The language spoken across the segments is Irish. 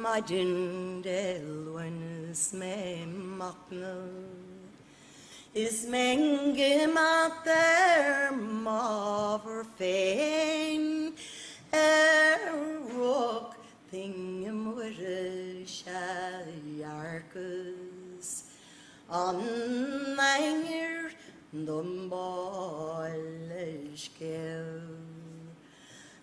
Madin delwens me makna is menge mater maver fein rock thingem were shaljarkus on nanger dumbalish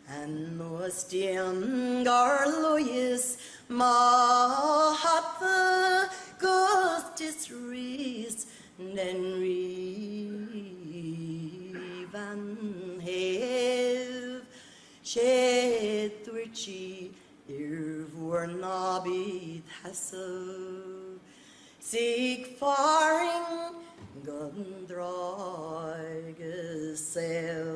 and was dian garloyes ma hatta gustis ries den rivan hev shetwichi irvor nabit hasso sig faring gundroigesel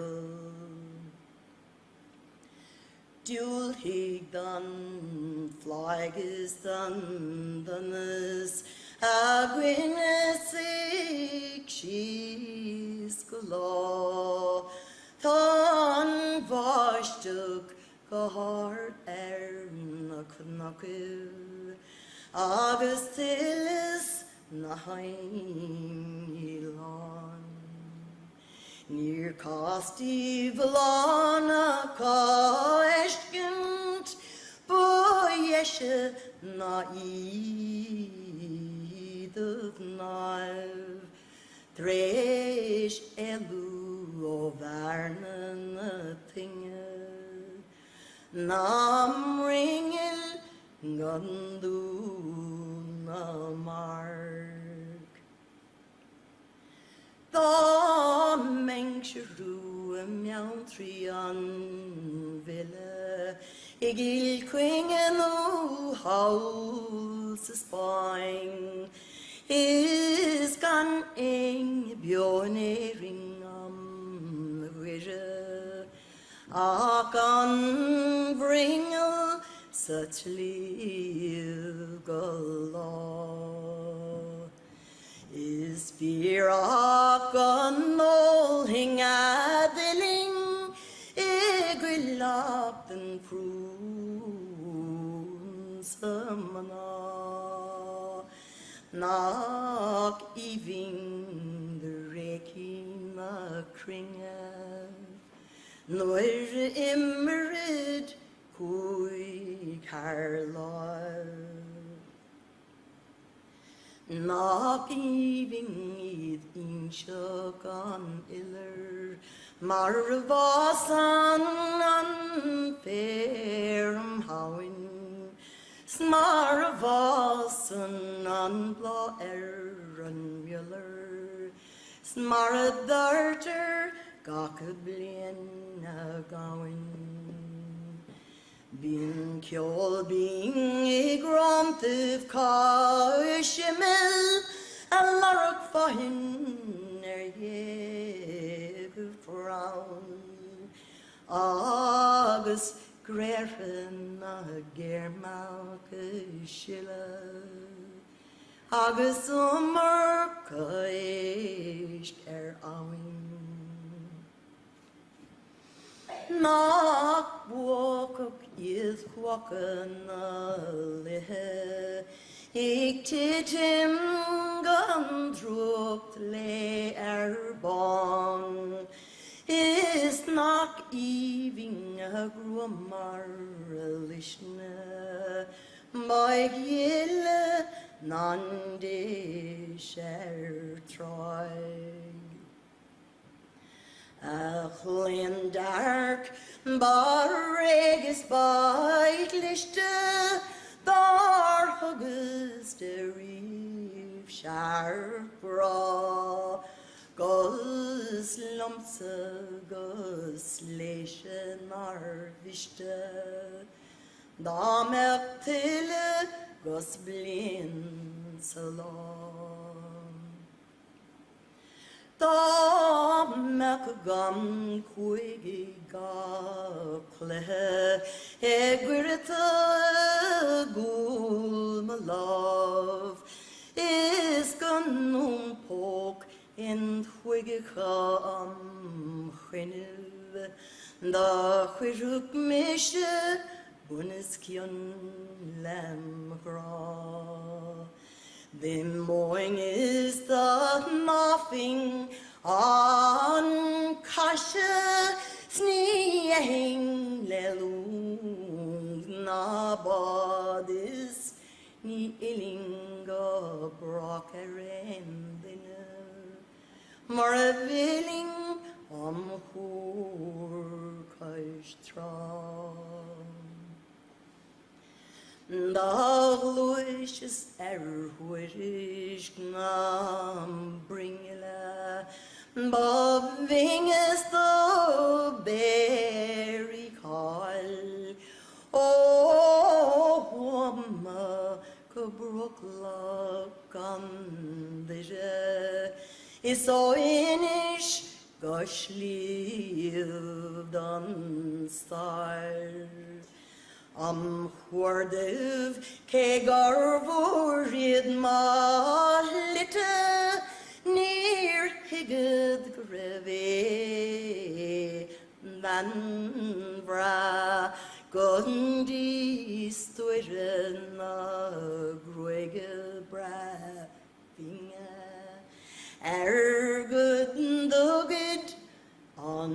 Dul higdan flyges thundernes agwinesig skiskulo Thon vastuk gahard na knaku Augustilus nahain ilon Near Costi Valana Kaeshkint Boyeshe na either Nive Thresh elu Ovarna Tinge Nam ringel Gandu Mark The mengsjeru mjaun trian ville Igil kvingen o hals spine Is gan eng bjornering am virre Akan bringel such liv gala Is fear akan nol hingadeling Igrilapten prun Samhna Nak iving the rekina kringa Noir immerid kui karlar Nak iving id inshakan iller Marvasan unfairm hawin Smarvasan unbla erran muller Smaradarter gakablien agawin Bin kjol bin igrantiv kaishimel Alarok fahin jegu fraun Agus grefen a germalke schille Agus ummerkeisht awin Nak wokuk is wakken lihe Ik tit him gandrukt le erbon Is nak iving a grumar lishne My gille nande sher troy Achlin dark barregis beitliste Dar hugus de reef sharp raw Gus lumse gus leishen arviste Da mertille gus blin salon Da mek gam kuigi gakle Egwirta gul malov Is gun pok in twigge am chiniv Da chiruk mishe Bunniskion lam gra. The morning is the nothing on kasha sneeing lelung na bodis ni ilinga brokerendina marveling hur kashtra. Da luis erhuish gnam bringela bobbing is the berry call. Oh, Thuama kabrukla gandija is so inish gosh lived on star. Huardiv ke garvorid ma litte near higid greve van bra gundi stuirna gruege bra vinga good dugid on